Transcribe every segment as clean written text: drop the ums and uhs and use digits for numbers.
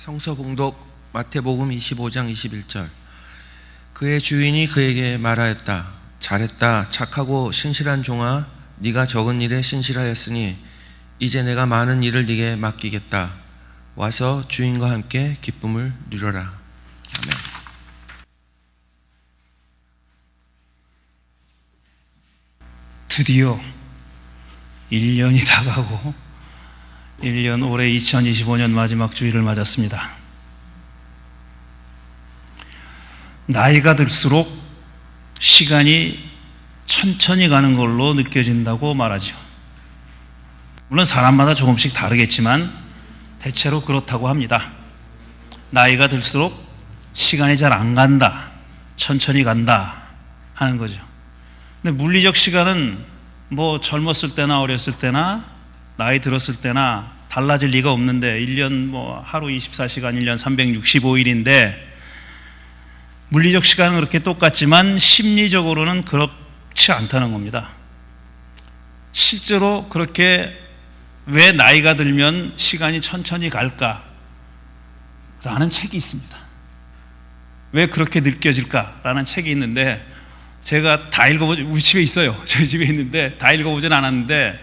성서 봉독 마태복음 25장 21절. 그의 주인이 그에게 말하였다. 잘했다. 착하고 신실한 종아, 네가 적은 일에 신실하였으니 이제 내가 많은 일을 네게 맡기겠다. 와서 주인과 함께 기쁨을 누려라. 아멘. 드디어 1년이 다가고 1년 올해 2025년 마지막 주일을 맞았습니다. 나이가 들수록 시간이 천천히 가는 걸로 느껴진다고 말하죠. 물론 사람마다 조금씩 다르겠지만 대체로 그렇다고 합니다. 나이가 들수록 시간이 잘 안 간다, 천천히 간다 하는 거죠. 근데 물리적 시간은 뭐 젊었을 때나 어렸을 때나 나이 들었을 때나 달라질 리가 없는데 1년 뭐 하루 24시간 1년 365일인데 물리적 시간은 그렇게 똑같지만 심리적으로는 그렇지 않다는 겁니다. 실제로 그렇게 왜 나이가 들면 시간이 천천히 갈까? 라는 책이 있습니다. 왜 그렇게 느껴질까? 라는 책이 있는데 제가 다 읽어보지, 우리 집에 있어요. 저희 집에 있는데 다 읽어보진 않았는데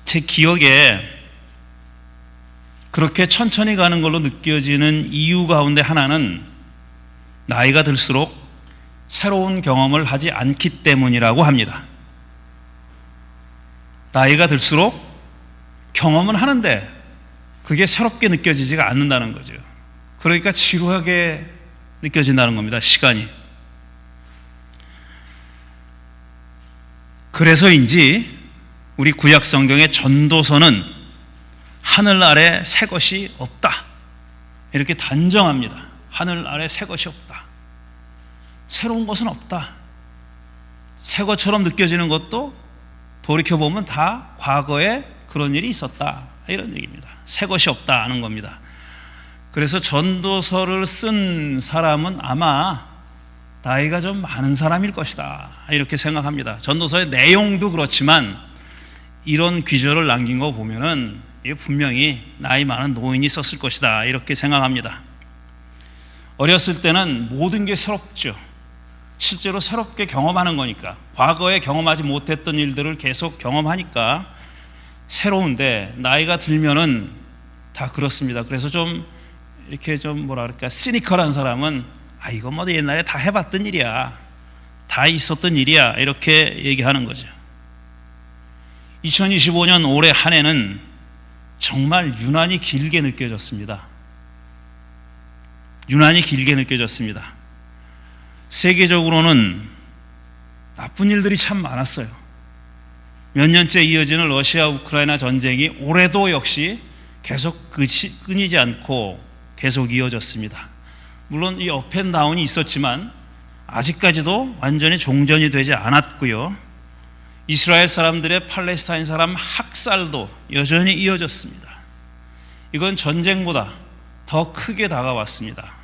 제 기억에 그렇게 천천히 가는 걸로 느껴지는 이유 가운데 하나는 나이가 들수록 새로운 경험을 하지 않기 때문이라고 합니다. 나이가 들수록 경험은 하는데 그게 새롭게 느껴지지가 않는다는 거죠. 그러니까 지루하게 느껴진다는 겁니다. 시간이. 그래서인지 우리 구약 성경의 전도서는 하늘 아래 새 것이 없다 이렇게 단정합니다. 하늘 아래 새 것이 없다. 새로운 것은 없다. 새 것처럼 느껴지는 것도 돌이켜보면 다 과거에 그런 일이 있었다 이런 얘기입니다. 새 것이 없다 하는 겁니다. 그래서 전도서를 쓴 사람은 아마 나이가 좀 많은 사람일 것이다 이렇게 생각합니다. 전도서의 내용도 그렇지만 이런 귀절을 남긴 거 보면은 이게 분명히 나이 많은 노인이 썼을 것이다 이렇게 생각합니다. 어렸을 때는 모든 게 새롭죠. 실제로 새롭게 경험하는 거니까 과거에 경험하지 못했던 일들을 계속 경험하니까 새로운데 나이가 들면은 다 그렇습니다. 그래서 좀 이렇게 좀 뭐라 그럴까 시니컬한 사람은 이건 뭐 옛날에 다 해봤던 일이야, 다 있었던 일이야 이렇게 얘기하는 거죠. 2025년 올해 한 해는 정말 유난히 길게 느껴졌습니다. 유난히 길게 느껴졌습니다. 세계적으로는 나쁜 일들이 참 많았어요. 몇 년째 이어지는 러시아 우크라이나 전쟁이 올해도 역시 계속 끊이지 않고 계속 이어졌습니다. 물론 이 업앤다운이 있었지만 아직까지도 완전히 종전이 되지 않았고요. 이스라엘 사람들의 팔레스타인 사람 학살도 여전히 이어졌습니다. 이건 전쟁보다 더 크게 다가왔습니다.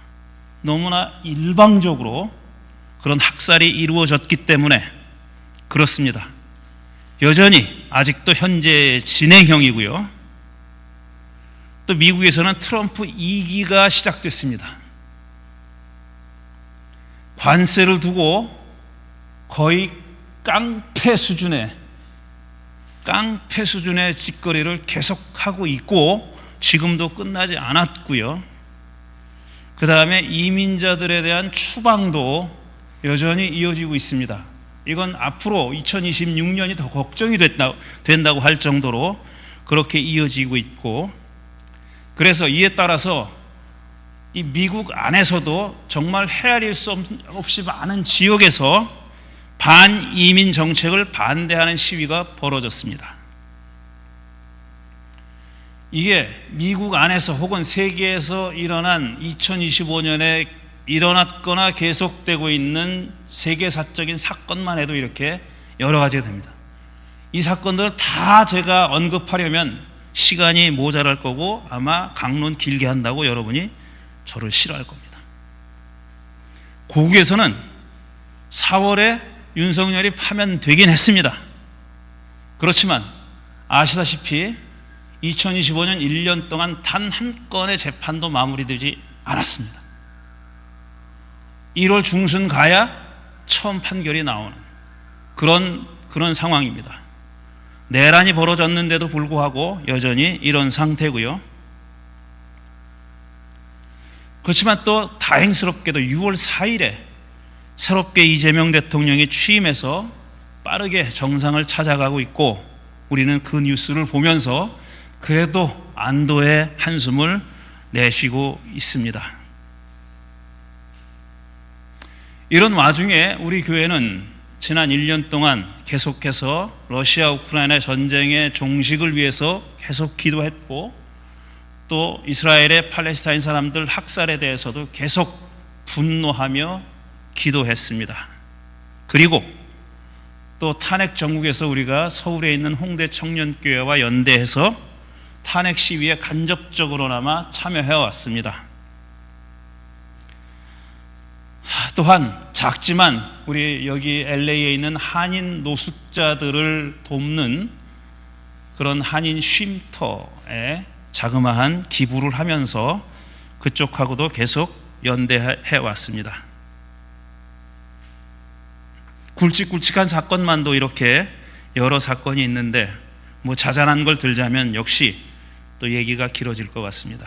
너무나 일방적으로 그런 학살이 이루어졌기 때문에 그렇습니다. 여전히 아직도 현재 진행형이고요. 또 미국에서는 트럼프 2기가 시작됐습니다. 관세를 두고 거의 깡패 수준의 짓거리를 계속하고 있고 지금도 끝나지 않았고요. 그 다음에 이민자들에 대한 추방도 여전히 이어지고 있습니다. 이건 앞으로 2026년이 더 걱정이 된다고 할 정도로 그렇게 이어지고 있고, 그래서 이에 따라서 이 미국 안에서도 정말 헤아릴 수 없이 많은 지역에서 반이민 정책을 반대하는 시위가 벌어졌습니다. 이게 미국 안에서 혹은 세계에서 일어난 2025년에 일어났거나 계속되고 있는 세계사적인 사건만 해도 이렇게 여러 가지가 됩니다. 이 사건들을 다 제가 언급하려면 시간이 모자랄 거고 아마 강론 길게 한다고 여러분이 저를 싫어할 겁니다. 고국에서는 4월에 윤석열이 파면되긴 했습니다. 그렇지만 아시다시피 2025년 1년 동안 단 한 건의 재판도 마무리되지 않았습니다. 1월 중순 가야 처음 판결이 나오는 그런 상황입니다. 내란이 벌어졌는데도 불구하고 여전히 이런 상태고요. 그렇지만 또 다행스럽게도 6월 4일에 새롭게 이재명 대통령이 취임해서 빠르게 정상을 찾아가고 있고, 우리는 그 뉴스를 보면서 그래도 안도의 한숨을 내쉬고 있습니다. 이런 와중에 우리 교회는 지난 1년 동안 계속해서 러시아 우크라이나 전쟁의 종식을 위해서 계속 기도했고, 또 이스라엘의 팔레스타인 사람들 학살에 대해서도 계속 분노하며 기도했습니다. 그리고 또 탄핵 정국에서 우리가 서울에 있는 홍대 청년교회와 연대해서 탄핵 시위에 간접적으로나마 참여해 왔습니다. 또한 작지만 우리 여기 LA에 있는 한인 노숙자들을 돕는 그런 한인 쉼터에 자그마한 기부를 하면서 그쪽하고도 계속 연대해 왔습니다. 굵직굵직한 사건만도 이렇게 여러 사건이 있는데 뭐 자잘한 걸 들자면 역시 또 얘기가 길어질 것 같습니다.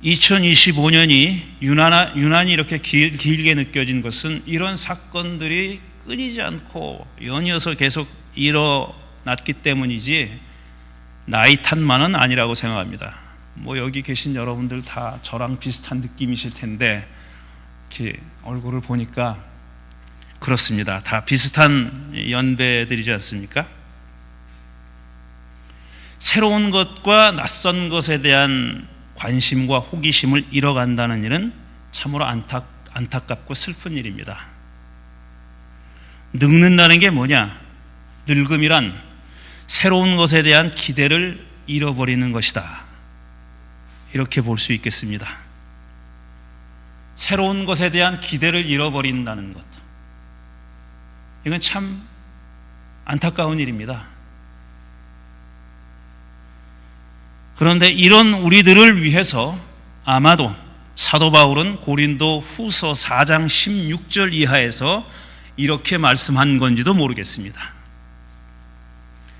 2025년이 유난히 이렇게 길게 느껴진 것은 이런 사건들이 끊이지 않고 연이어서 계속 일어났기 때문이지 나이 탓만은 아니라고 생각합니다. 뭐 여기 계신 여러분들 다 저랑 비슷한 느낌이실 텐데 이렇게 얼굴을 보니까 그렇습니다. 다 비슷한 연배들이지 않습니까? 새로운 것과 낯선 것에 대한 관심과 호기심을 잃어간다는 일은 참으로 안타깝고 슬픈 일입니다. 늙는다는 게 뭐냐? 늙음이란 새로운 것에 대한 기대를 잃어버리는 것이다. 이렇게 볼 수 있겠습니다. 새로운 것에 대한 기대를 잃어버린다는 것. 이건 참 안타까운 일입니다. 그런데 이런 우리들을 위해서 아마도 사도 바울은 고린도 후서 4장 16절 이하에서 이렇게 말씀한 건지도 모르겠습니다.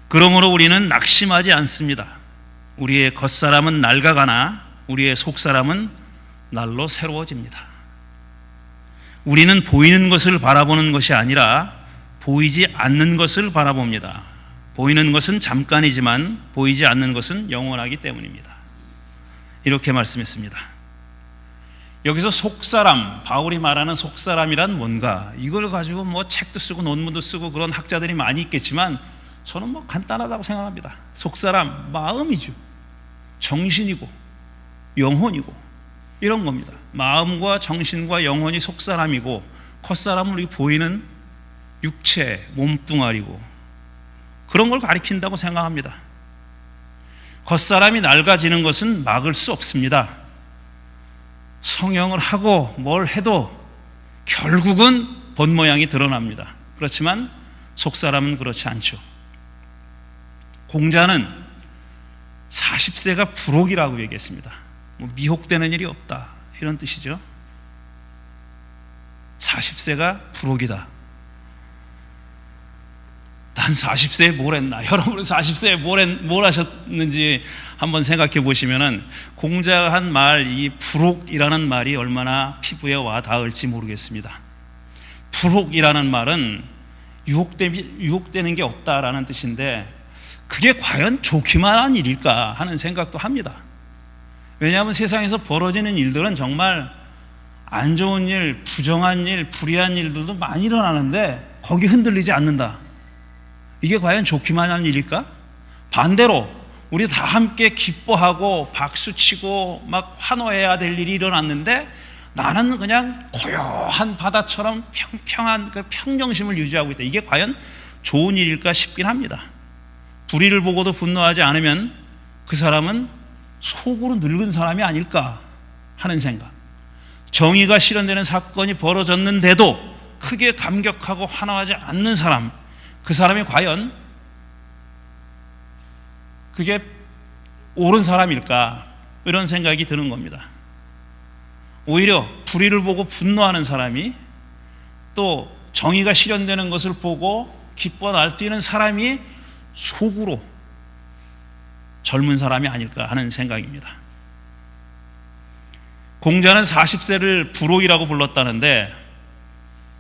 그러므로 우리는 낙심하지 않습니다. 우리의 겉사람은 낡아가나 우리의 속사람은 날로 새로워집니다. 우리는 보이는 것을 바라보는 것이 아니라 보이지 않는 것을 바라봅니다. 보이는 것은 잠깐이지만 보이지 않는 것은 영원하기 때문입니다. 이렇게 말씀했습니다. 여기서 속사람, 바울이 말하는 속사람이란 뭔가, 이걸 가지고 뭐 책도 쓰고 논문도 쓰고 그런 학자들이 많이 있겠지만 저는 뭐 간단하다고 생각합니다. 속사람, 마음이죠. 정신이고 영혼이고 이런 겁니다. 마음과 정신과 영혼이 속사람이고 겉사람은 우리 보이는 육체, 몸뚱아리고 그런 걸 가리킨다고 생각합니다. 겉사람이 낡아지는 것은 막을 수 없습니다. 성형을 하고 뭘 해도 결국은 본 모양이 드러납니다. 그렇지만 속사람은 그렇지 않죠. 공자는 40세가 불혹이라고 얘기했습니다. 뭐 미혹되는 일이 없다 이런 뜻이죠. 40세가 불혹이다. 난 40세에 뭘 했나? 여러분은 40세에 뭘 하셨는지 한번 생각해 보시면은 공자가 한 말, 이 불혹이라는 말이 얼마나 피부에 와 닿을지 모르겠습니다. 불혹이라는 말은 유혹되는 게 없다라는 뜻인데 그게 과연 좋기만 한 일일까 하는 생각도 합니다. 왜냐하면 세상에서 벌어지는 일들은 정말 안 좋은 일, 부정한 일, 불의한 일들도 많이 일어나는데 거기 흔들리지 않는다. 이게 과연 좋기만 한 일일까? 반대로 우리 다 함께 기뻐하고 박수치고 막 환호해야 될 일이 일어났는데 나는 그냥 고요한 바다처럼 평평한 그 평정심을 유지하고 있다. 이게 과연 좋은 일일까 싶긴 합니다. 불의를 보고도 분노하지 않으면 그 사람은 속으로 늙은 사람이 아닐까 하는 생각. 정의가 실현되는 사건이 벌어졌는데도 크게 감격하고 환호하지 않는 사람, 그 사람이 과연 그게 옳은 사람일까? 이런 생각이 드는 겁니다. 오히려 불의를 보고 분노하는 사람이, 또 정의가 실현되는 것을 보고 기뻐 날뛰는 사람이 속으로 젊은 사람이 아닐까 하는 생각입니다. 공자는 40세를 불혹이라고 불렀다는데,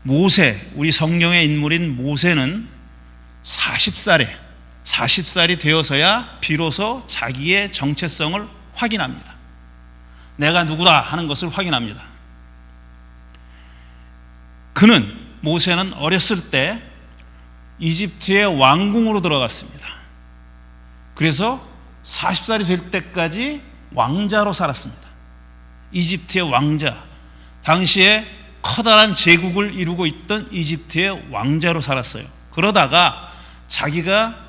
모세, 우리 성경의 인물인 모세는 40살이 되어서야 비로소 자기의 정체성을 확인합니다. 내가 누구다 하는 것을 확인합니다. 모세는 어렸을 때 이집트의 왕궁으로 들어갔습니다. 그래서 40살이 될 때까지 왕자로 살았습니다. 이집트의 왕자, 당시에 커다란 제국을 이루고 있던 이집트의 왕자로 살았어요. 그러다가 자기가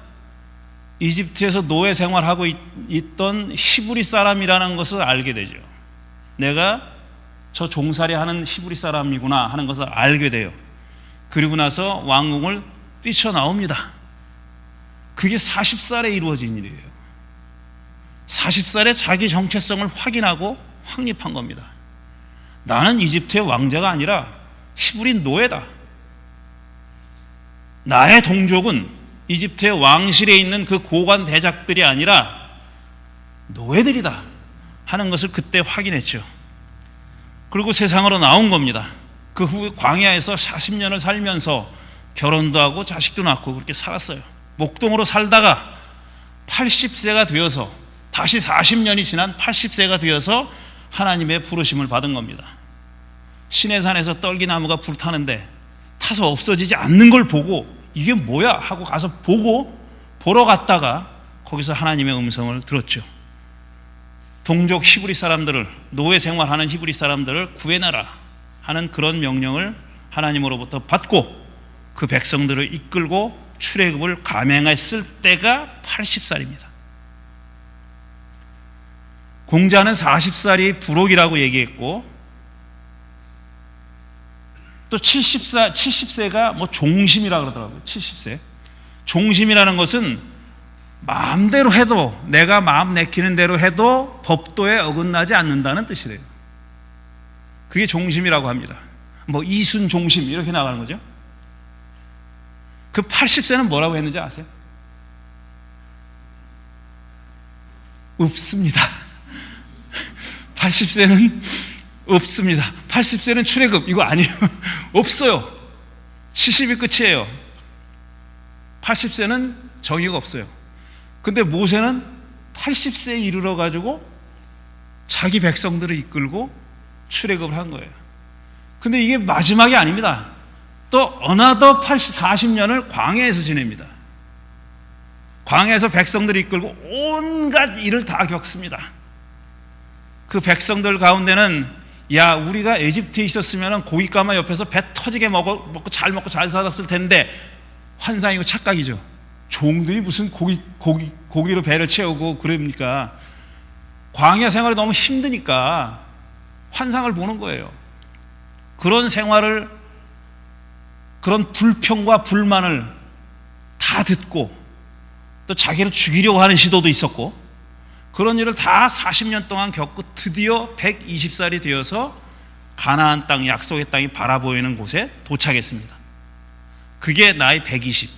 이집트에서 노예 생활하고 있던 히브리 사람이라는 것을 알게 되죠. 내가 저 종살이 하는 히브리 사람이구나 하는 것을 알게 돼요. 그리고 나서 왕궁을 뛰쳐나옵니다. 그게 40살에 이루어진 일이에요. 40살에 자기 정체성을 확인하고 확립한 겁니다. 나는 이집트의 왕자가 아니라 히브리 노예다. 나의 동족은 이집트의 왕실에 있는 그 고관 대작들이 아니라 노예들이다 하는 것을 그때 확인했죠. 그리고 세상으로 나온 겁니다. 그 후 광야에서 40년을 살면서 결혼도 하고 자식도 낳고 그렇게 살았어요. 목동으로 살다가 80세가 되어서, 다시 40년이 지난 80세가 되어서 하나님의 부르심을 받은 겁니다. 시내산에서 떨기나무가 불타는데 타서 없어지지 않는 걸 보고 이게 뭐야 하고 가서 보러 갔다가 거기서 하나님의 음성을 들었죠. 동족 히브리 사람들을, 노예 생활하는 히브리 사람들을 구해내라 하는 그런 명령을 하나님으로부터 받고 그 백성들을 이끌고 출애굽을 감행했을 때가 80살입니다. 공자는 40살이 불혹이라고 얘기했고, 또 70세가 뭐 종심이라고 그러더라고요. 70세. 종심이라는 것은 마음대로 해도, 내가 마음 내키는 대로 해도 법도에 어긋나지 않는다는 뜻이래요. 그게 종심이라고 합니다. 뭐 이순 종심 이렇게 나가는 거죠. 그 80세는 뭐라고 했는지 아세요? 없습니다. 80세는 없습니다. 80세는 출애굽 이거 아니에요. 없어요. 70이 끝이에요. 80세는 정의가 없어요. 근데 모세는 80세에 이르러 가지고 자기 백성들을 이끌고 출애굽을 한 거예요. 근데 이게 마지막이 아닙니다. 또 어나더 40년을 광야에서 지냅니다. 광야에서 백성들을 이끌고 온갖 일을 다 겪습니다. 그 백성들 가운데는, 야, 우리가 에집트에 있었으면 고깃가마 옆에서 배 터지게 먹고 잘 살았을 텐데, 환상이고 착각이죠. 종들이 무슨 고기로 배를 채우고 그럽니까? 광야 생활이 너무 힘드니까 환상을 보는 거예요. 그런 생활을, 그런 불평과 불만을 다 듣고, 또 자기를 죽이려고 하는 시도도 있었고, 그런 일을 다 40년 동안 겪고 드디어 120살이 되어서 가나안 땅, 약속의 땅이 바라보이는 곳에 도착했습니다. 그게 나이 120.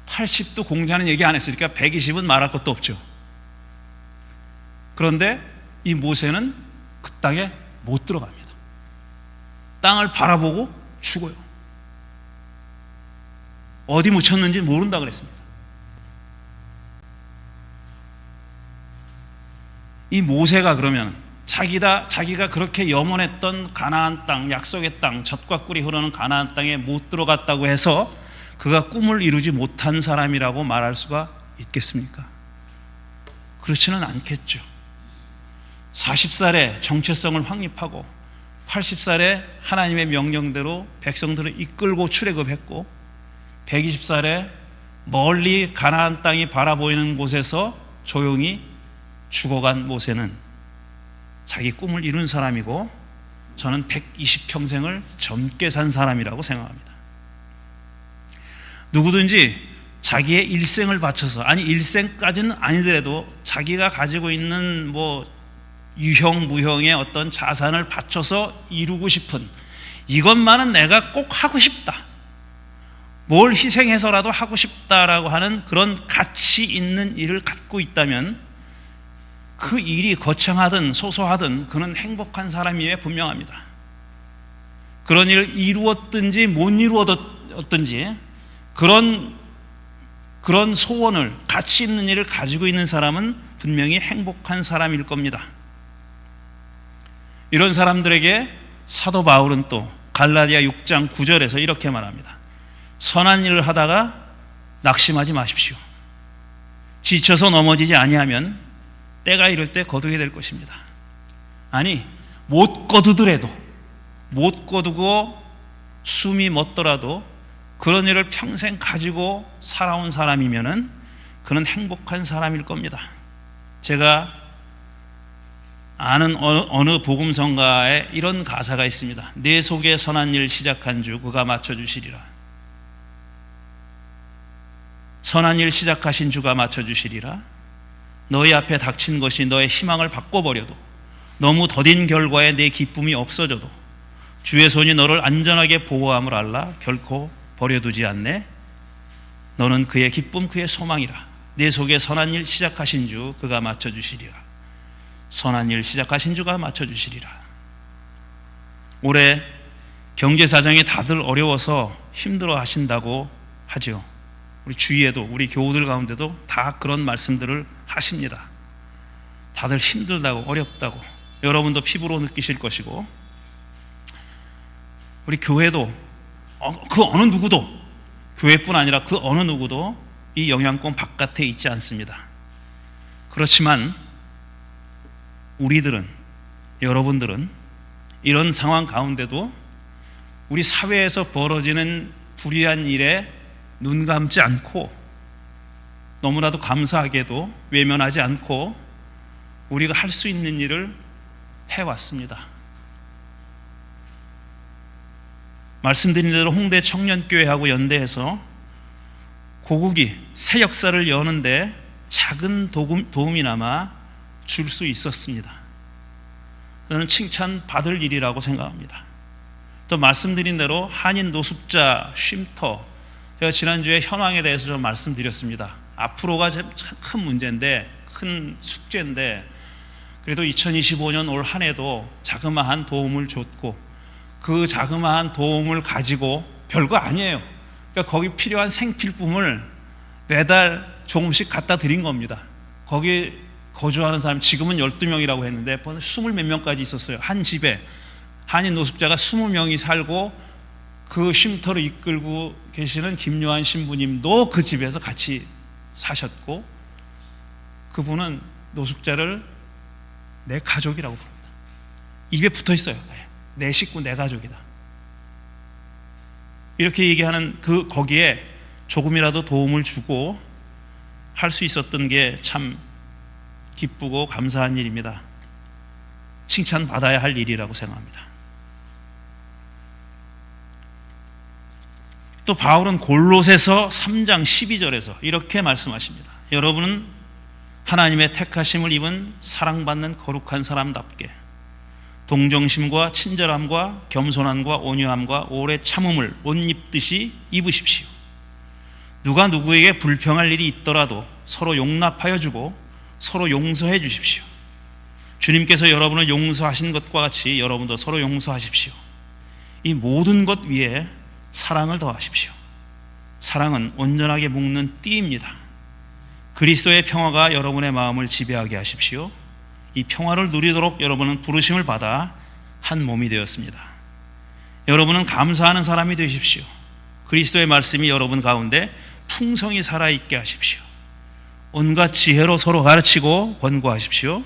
80도 공자는 얘기 안 했으니까 120은 말할 것도 없죠. 그런데 이 모세는 그 땅에 못 들어갑니다. 땅을 바라보고 죽어요. 어디 묻혔는지 모른다 그랬습니다. 이 모세가 그러면 자기가 그렇게 염원했던 가나안 땅, 약속의 땅, 젖과 꿀이 흐르는 가나안 땅에 못 들어갔다고 해서 그가 꿈을 이루지 못한 사람이라고 말할 수가 있겠습니까? 그렇지는 않겠죠. 40살에 정체성을 확립하고 80살에 하나님의 명령대로 백성들을 이끌고 출애굽했고, 120살에 멀리 가나안 땅이 바라보이는 곳에서 조용히 죽어간 모세는 자기 꿈을 이룬 사람이고, 저는 120평생을 젊게 산 사람이라고 생각합니다. 누구든지 자기의 일생을 바쳐서, 아니 일생까지는 아니더라도 자기가 가지고 있는 뭐 유형 무형의 어떤 자산을 바쳐서 이루고 싶은, 이것만은 내가 꼭 하고 싶다, 뭘 희생해서라도 하고 싶다라고 하는 그런 가치 있는 일을 갖고 있다면 그 일이 거창하든 소소하든 그는 행복한 사람임에 분명합니다. 그런 일을 이루었든지 못 이루었든지 그런 소원을, 가치 있는 일을 가지고 있는 사람은 분명히 행복한 사람일 겁니다. 이런 사람들에게 사도 바울은 또 갈라디아 6장 9절에서 이렇게 말합니다. 선한 일을 하다가 낙심하지 마십시오. 지쳐서 넘어지지 아니하면 때가 이를 때 거두게 될 것입니다. 아니, 못 거두고 숨이 멎더라도 그런 일을 평생 가지고 살아온 사람이면은 그는 행복한 사람일 겁니다. 제가 아는 어느 복음성가에 이런 가사가 있습니다. 내 속에 선한 일 시작한 주 그가 맞춰주시리라. 선한 일 시작하신 주가 맞춰주시리라. 너희 앞에 닥친 것이 너의 희망을 바꿔버려도, 너무 더딘 결과에 내 기쁨이 없어져도 주의 손이 너를 안전하게 보호함을 알라. 결코 버려두지 않네. 너는 그의 기쁨 그의 소망이라. 내 속에 선한 일 시작하신 주 그가 맞춰주시리라. 선한 일 시작하신 주가 맞춰주시리라. 올해 경제 사정이 다들 어려워서 힘들어 하신다고 하죠. 우리 주위에도, 우리 교우들 가운데도 다 그런 말씀들을 하십니다. 다들 힘들다고, 어렵다고 여러분도 피부로 느끼실 것이고, 우리 교회도 그 어느 누구도, 교회뿐 아니라 그 어느 누구도 이 영향권 바깥에 있지 않습니다. 그렇지만 우리들은, 여러분들은 이런 상황 가운데도 우리 사회에서 벌어지는 불의한 일에 눈 감지 않고, 너무나도 감사하게도 외면하지 않고 우리가 할 수 있는 일을 해왔습니다. 말씀드린 대로 홍대 청년교회하고 연대해서 고국이 새 역사를 여는데 작은 도움이나마 줄 수 있었습니다. 저는 칭찬받을 일이라고 생각합니다. 또 말씀드린 대로 한인 노숙자 쉼터, 제가 지난주에 현황에 대해서 좀 말씀드렸습니다. 앞으로가 큰 문제인데, 큰 숙제인데, 그래도 2025년 올 한 해도 자그마한 도움을 줬고, 그 자그마한 도움을 가지고, 별거 아니에요, 그러니까 거기 필요한 생필품을 매달 조금씩 갖다 드린 겁니다. 거기 거주하는 사람 지금은 12명이라고 했는데 20 몇 명까지 있었어요. 한 집에 한인 노숙자가 20명이 살고, 그 쉼터를 이끌고 계시는 김요한 신부님도 그 집에서 같이 사셨고, 그분은 노숙자를 내 가족이라고 부릅니다. 입에 붙어 있어요. 내 식구, 내 가족이다. 이렇게 얘기하는 거기에 조금이라도 도움을 주고 할 수 있었던 게 참 기쁘고 감사한 일입니다. 칭찬받아야 할 일이라고 생각합니다. 또 바울은 골로새서 3장 12절에서 이렇게 말씀하십니다. 여러분은 하나님의 택하심을 입은 사랑받는 거룩한 사람답게 동정심과 친절함과 겸손함과 온유함과 오래 참음을 옷 입듯이 입으십시오. 누가 누구에게 불평할 일이 있더라도 서로 용납하여 주고 서로 용서해 주십시오. 주님께서 여러분을 용서하신 것과 같이 여러분도 서로 용서하십시오. 이 모든 것 위에 사랑을 더하십시오. 사랑은 온전하게 묶는 띠입니다. 그리스도의 평화가 여러분의 마음을 지배하게 하십시오. 이 평화를 누리도록 여러분은 부르심을 받아 한 몸이 되었습니다. 여러분은 감사하는 사람이 되십시오. 그리스도의 말씀이 여러분 가운데 풍성히 살아있게 하십시오. 온갖 지혜로 서로 가르치고 권고하십시오.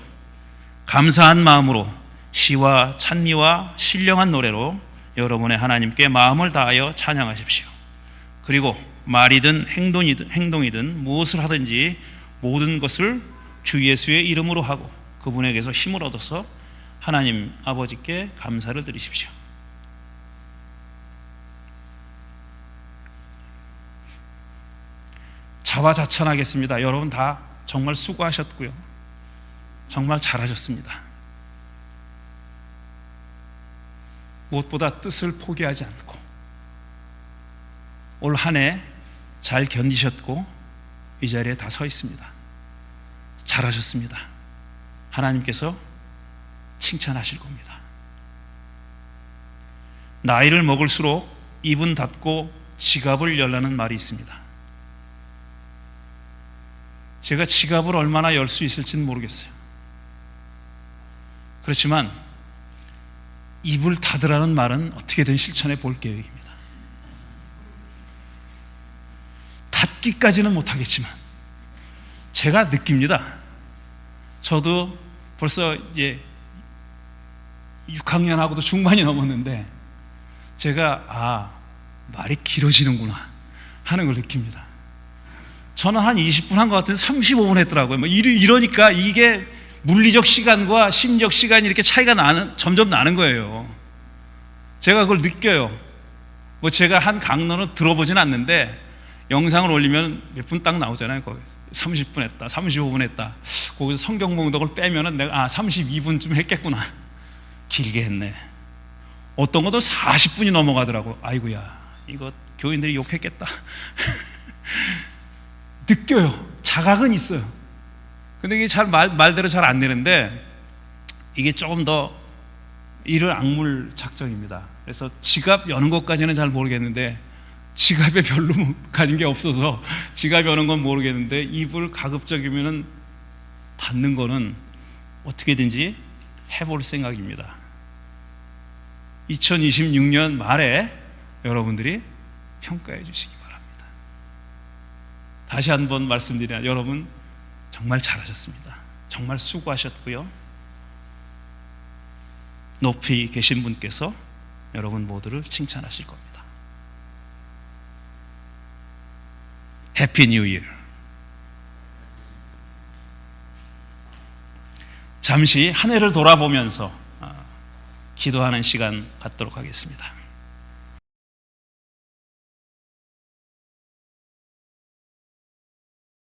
감사한 마음으로 시와 찬미와 신령한 노래로 여러분의 하나님께 마음을 다하여 찬양하십시오. 그리고 말이든 행동이든 무엇을 하든지 모든 것을 주 예수의 이름으로 하고 그분에게서 힘을 얻어서 하나님 아버지께 감사를 드리십시오. 자화자찬하겠습니다. 여러분 다 정말 수고하셨고요. 정말 잘하셨습니다. 무엇보다 뜻을 포기하지 않고 올 한 해 잘 견디셨고 이 자리에 다 서 있습니다. 잘하셨습니다. 하나님께서 칭찬하실 겁니다. 나이를 먹을수록 입은 닫고 지갑을 열라는 말이 있습니다. 제가 지갑을 얼마나 열 수 있을지는 모르겠어요. 그렇지만 입을 닫으라는 말은 어떻게든 실천해 볼 계획입니다. 닫기까지는 못하겠지만 제가 느낍니다. 저도 벌써 이제 6학년하고도 중반이 넘었는데 제가 말이 길어지는구나 하는 걸 느낍니다. 저는 한 20분 한 것 같은데 35분 했더라고요. 이러니까 이게 물리적 시간과 심리적 시간이 이렇게 차이가 점점 나는 거예요. 제가 그걸 느껴요. 제가 한 강론을 들어보진 않는데 영상을 올리면 몇 분 딱 나오잖아요. 거기 30분 했다, 35분 했다. 거기서 성경 봉독을 빼면은 내가 32분쯤 했겠구나. 길게 했네. 어떤 것도 40분이 넘어가더라고. 아이고야, 이거 교인들이 욕했겠다. 느껴요. 자각은 있어요. 근데 이게 말대로 잘 안 되는데 이게 조금 더 이를 악물 작정입니다. 그래서 지갑 여는 것까지는 잘 모르겠는데 지갑에 별로 가진 게 없어서 지갑 여는 건 모르겠는데 입을 가급적이면은 닫는 거는 어떻게든지 해볼 생각입니다. 2026년 말에 여러분들이 평가해 주시기 바랍니다. 다시 한번 말씀드리나 여러분 정말 잘하셨습니다. 정말 수고하셨고요. 높이 계신 분께서 여러분 모두를 칭찬하실 겁니다. 해피 뉴 이어. 잠시 한 해를 돌아보면서 기도하는 시간 갖도록 하겠습니다.